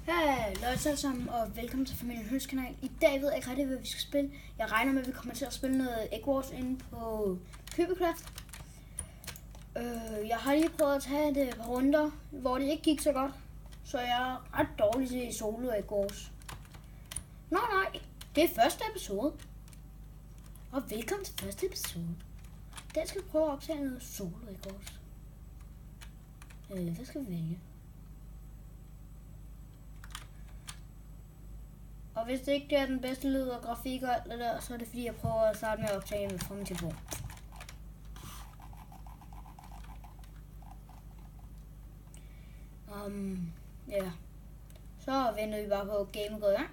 Hej alle sammen, og velkommen til Familien Høns kanal. I dag ved jeg ikke rigtig, hvad vi skal spille. Jeg regner med, at vi kommer til at spille noget Egg Wars inde på Cubecraft. Jeg har lige prøvet at tage et par runder, hvor det ikke gik så godt. Så jeg er ret dårlig til solo Egg Wars. Nej, det er første episode. Og velkommen til første episode. Der skal vi prøve at optage noget solo Egg Wars. Hvad skal vi vælge? Og hvis det ikke er den bedste lyd og grafik og alt det der, så er det fordi jeg prøver at starte med at optage med fra min telefon. Ja. Så venter vi bare på at game går i gang.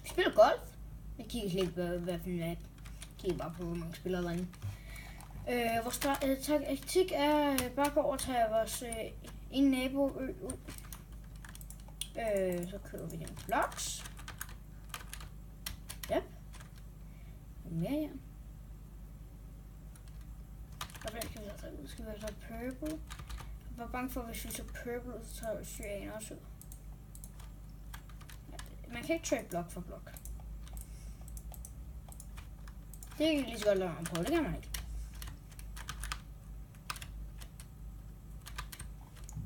Vi spiller golf. Vi kigger slet ikke på hvad for en map. Vi kigger bare på hvor mange spillere derinde. Vores taktik er bare gå over og tage vores en naboø ud. Så køber vi den blocks. Yep. Mere jern. Og den skal vi så tage ud. Skal vi så purple. Jeg var bange for, at hvis vi så purple, så tager vi cyan også ud. Man kan ikke trade blok for blok. Det er lige så godt lade mig på. Det kan man ikke.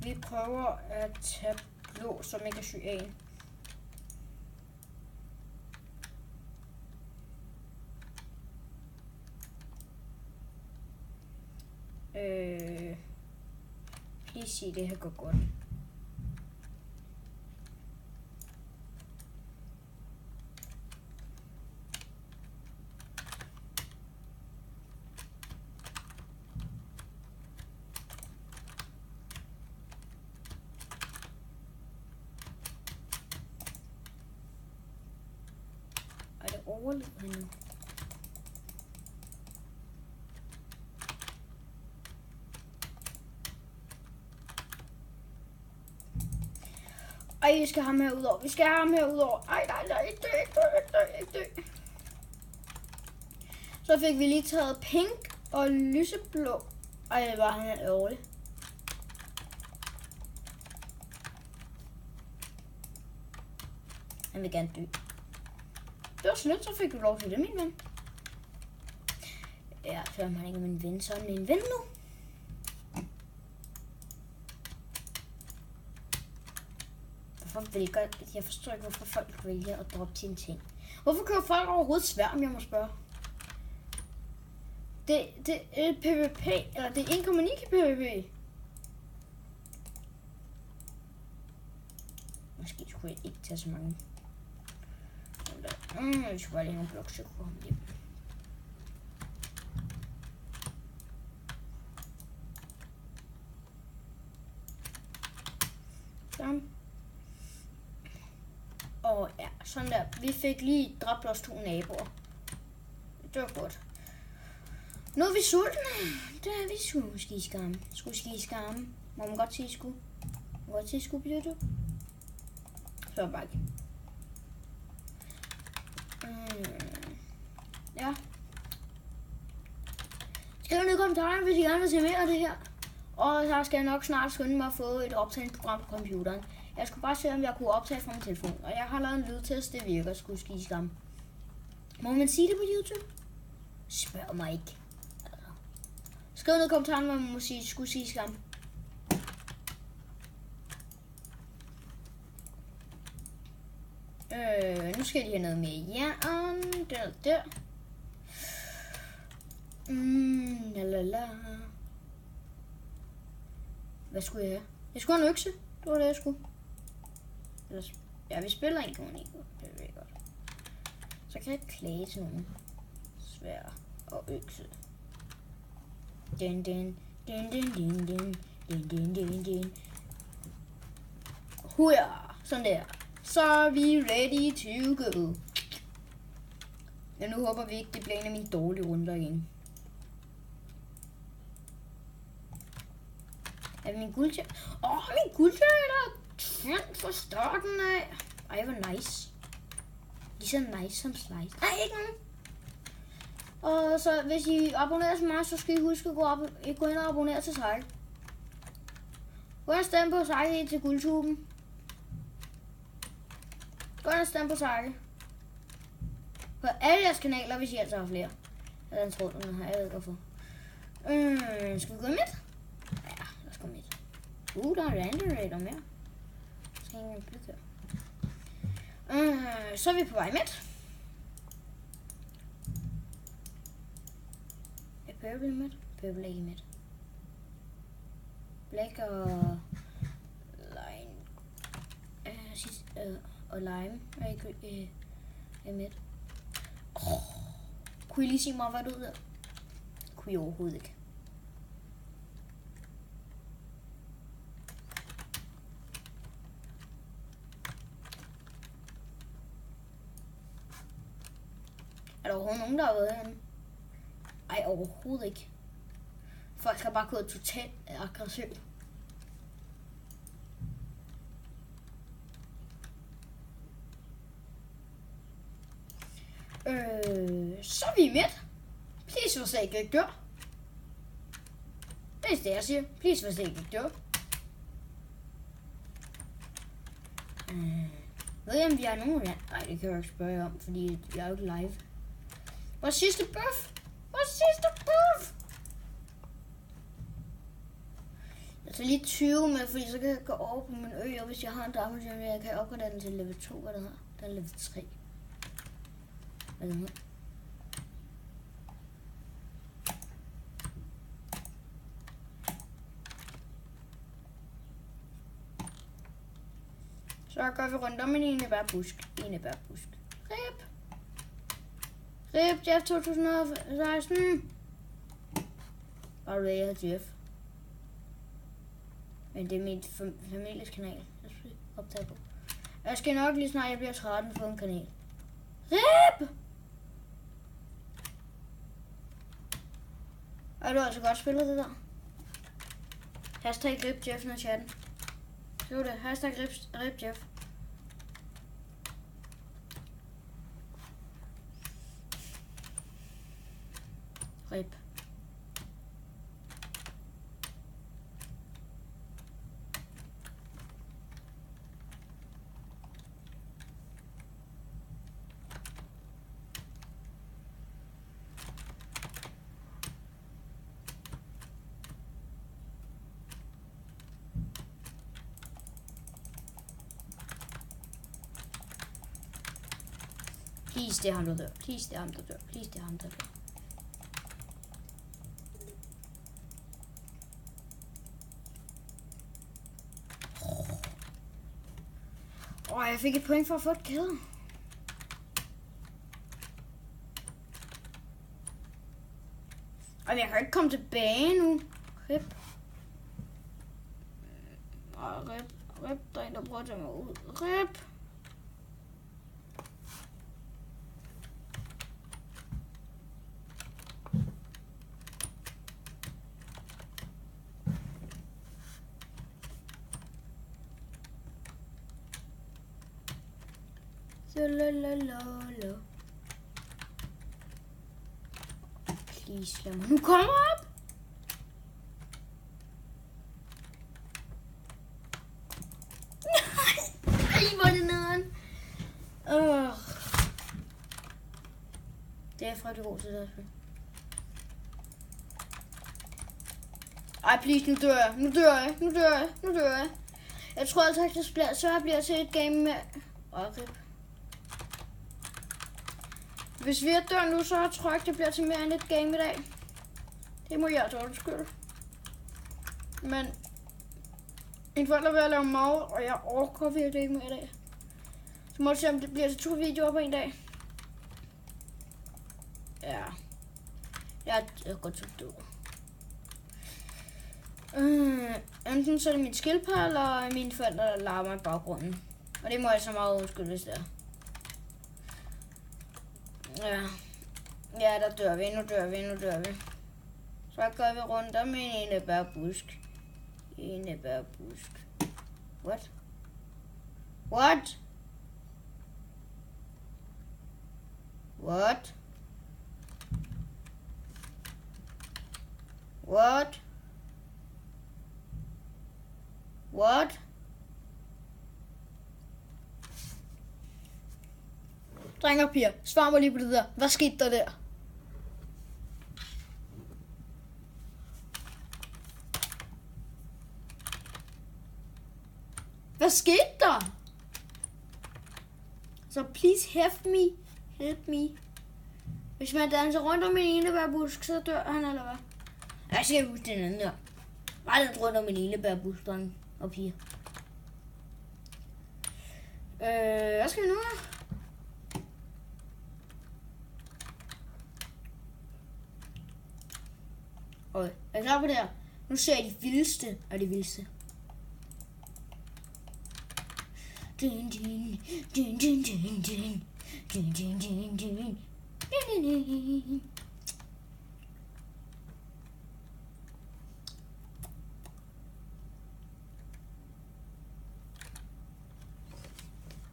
Vi prøver at tage blå, som ikke er cyan. Please sige, det her går godt. Ej, det overlever han nu. Ej, vi skal have ham herudover. Vi skal have ham herudover. Ej, nej, ikke dø. Så fik vi lige taget pink og lyseblå. Ej, det var han er ærgerlig. Han vil gerne dø. Det var slet, så fik du lov til det, min ven. Ja, selvom han ikke er min ven, så er han min ven nu. Jeg forstår ikke, hvorfor folk vælger at droppe sine ting. Hvorfor kører folk overhovedet sværm, jeg må spørge? Det er PvP, eller det er 1,9 PvP. Måske skulle jeg ikke tage så mange. Jeg skulle bare lige nogle blokke, så kunne komme hjem. Sådan. Og ja, sådan der. Vi fik lige dræbt os 2 naboer. Det var godt. Nu er vi sultne. Det er vi sgu ski skamme. Må man godt sige sku? Må man godt sige sku på YouTube? Så bare ikke. Ja. Skriv ned i kommentarerne, hvis I gerne vil se mere af det her. Og så skal jeg nok snart skynde mig at få et optagningsprogram på computeren. Jeg skulle bare se, om jeg kunne optage fra min telefon. Og jeg har lavet en lydtest, det virker sgu skiskam. Må man sige det på YouTube? Spørg mig ikke. Skriv ned i kommentaren, hvor man må sige sgu skiskam. Nu skal de have noget mere jern. Der. Lalala. Hvad skulle jeg have? Jeg skulle have en økse. Det var det, jeg skulle. Ja, vi spiller 1,9. Det ved jeg godt. Så kan jeg klage til nogen. Svær og økse. Din. Huja! Sådan der. Så er vi ready to go. Men nu håber vi ikke, det bliver en af mine dårlige runder igen. Er min guldtjern? Min guldtjern er tændt fra starten af. Ej, hvor nice. Lige så nice som slice. Ej, ikke nogen. Og så hvis I abonnerer til mig, så skal I huske at gå ind og abonnere til Sejl. Gå ind og stemme på Sejl til guldtuben. Gå ind og stem på Sarke. På alle jeres kanaler, hvis I altså har flere. Jeg tror, den her, jeg ved hvorfor. Skal vi gå midt? Ja, lad os gå midt. Der er Randerator mere. Skal ingen bygge her. Så er vi på vej midt. Er Purple midt? Purple er ikke midt. Black og Lime og Lime er ikke midt. Kunne I lige sige mig, hvad du ved? Kunne I overhovedet ikke. Er der overhovedet nogen, der har været herinde? Ej, overhovedet ikke. Folk skal bare gå totalt aggressivt. Så er vi midt. Please forsøg ikke dør. Det er det, jeg siger. Please forsøg ikke dør. Ved jeg, om vi har nogen land? Nej, det kan jeg ikke spørge jer om, fordi jeg er jo ikke live. Vores sidste buff! Vores sidste buff! Jeg tager lige 20 med, fordi så kan jeg gå over på min ø, og hvis jeg har en damage, jeg kan opgradere den til level 2, hvad det hedder. Den er level 3. Hvad det hedder. Så går vi rundt om en enebærbusk. Rip! Rip, Jeff 2016. Bare du jeg har Jeff. Men det er min families kanal. Jeg skal optage på. Jeg skal nok lige snart jeg bliver 13 få en kanal. Rip! Og du har altså godt spillet det der. Hashtag Rip Jeff i chatten. Så det. Hashtag Rip Jeff. Rip. Please, det er ham, der dør. Please, det er ham, der dør. Please, det er ham, der dør. Jeg fik et point for at få et kill. Og jeg kan ikke komme tilbage nu. Rip. Rip, der er en, der prøver at tage mig ud. Rip. Please, lad mig nu komme op. Nej, hvor er det nederen. Det er fra det gode til det. Ej, please, nu dør jeg. Jeg tror altså ikke, det bliver, så bliver til et game med... Okay. Hvis vi er dør nu, så tror jeg ikke, det bliver til mere end et game i dag. Det må jeg altså undskylde. Men min forældre vil lave mad, og jeg orker virkelig ikke mere i dag. Så må jeg se, om det bliver til 2 videoer på en dag. Ja. Jeg er godt til død. Enten så er det min skildpadde, eller mine forældre, der larmer i baggrunden. Og det må jeg så meget undskylde, hvis det er. Ja, der dør vi. Nu dør vi. Så går vi rundt om en enebærbusk. What? What? What? What? What? Drenge og piger, svar mig lige på det der. Hvad skete der der? Hvad skete der? Så please help me. Hvis man danser rundt om en enebærbusk, så dør han, eller hvad? Jeg skal huske den anden der. Bare den rundt om en enebærbusk, drenge og piger. Hvad skal vi nu her? Okay, er I klar på det her? Nu ser jeg de vildeste af de vildeste. Din, din, din, din, din, din. Din, din, din, din.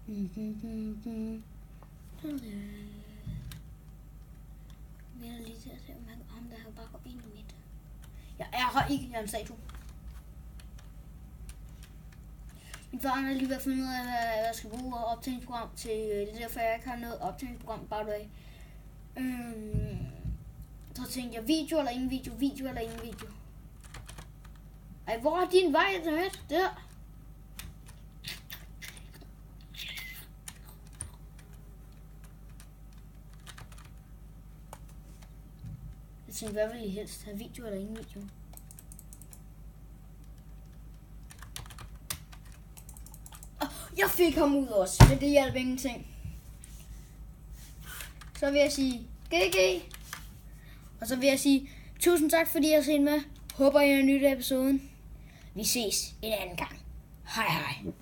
Din, din, din. Jeg er lige til at se, om der har bare gået ind i midt. Jeg er her ikke, jeg er en statue. Min far har lige været fundet ud af, hvad jeg skal bruge optagningsprogram til. Det er derfor, jeg ikke har noget optagningsprogram, by the way. Så tænkte jeg, video eller ingen video, video eller ingen video. Ej, hvor er din vej til midt? Der. Jeg tænkte, hvad vil I helst have, video eller ingen video? Jeg fik ham ud også, men det hjalp ingenting. Så vil jeg sige GG. Og så vil jeg sige tusind tak, fordi I har set med. Håber, I har nydt af episoden. Vi ses en anden gang. Hej hej.